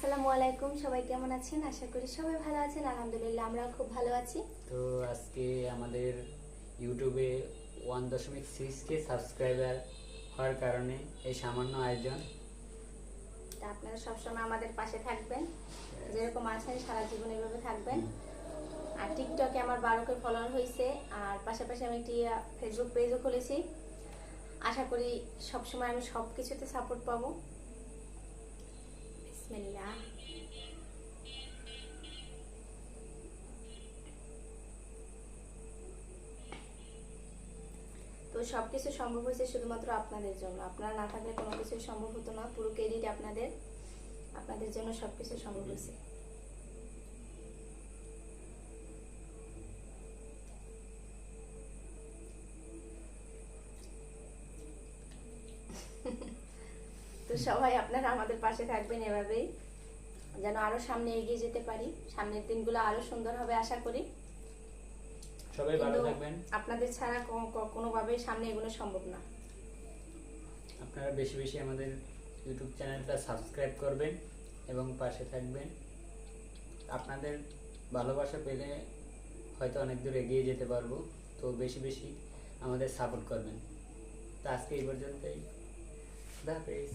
আসসালামু আলাইকুম, সবাই কেমন আছেন? আশা করি সবাই ভালো আছেন। আলহামদুলিল্লাহ আমরাও খুব ভালো আছি। তো আজকে আমাদের ইউটিউবে 1.6K সাবস্ক্রাইবার হওয়ার কারণে এই সামান্য আয়োজন। তা আপনারা সবসময় আমাদের পাশে থাকবেন, যেরকম আছেন সারা জীবন এভাবে থাকবেন। আর টিকটকে আমার 12K ফলোয়ার হয়েছে, আর পাশাপাশি আমি একটি ফেসবুক পেজও খুলেছি। আশা করি সবসময় আমি সব কিছুতে সাপোর্ট পাবো। বিসমিল্লাহ। তো সবকিছু সম্ভব হয়েছে শুধুমাত্র আপনাদের জন্য। আপনারা না থাকলে কোনো কিছু সম্ভব হতো না। পুরো ক্রেডিট আপনাদের জন্য সবকিছু সম্ভব হয়েছে। তো সবাই আপনারা আমাদের পাশে থাকবেন এভাবেই, যেন আরো সামনে এগিয়ে যেতে পারি। সামনের দিনগুলো আরো সুন্দর হবে আশা করি। সবাই ভালো থাকবেন। আপনাদের ছাড়া কোনোভাবেই সামনে এগোনো সম্ভব না। আপনারা বেশি বেশি আমাদের ইউটিউব চ্যানেলটা সাবস্ক্রাইব করবেন এবং পাশে থাকবেন। আপনাদের ভালোবাসা পেলে হয়তো অনেক দূর এগিয়ে যেতে পারবো। তো বেশি বেশি আমাদের সাপোর্ট করবেন। তো আজকে এই পর্যন্তই। আল্লাহ হাফেজ।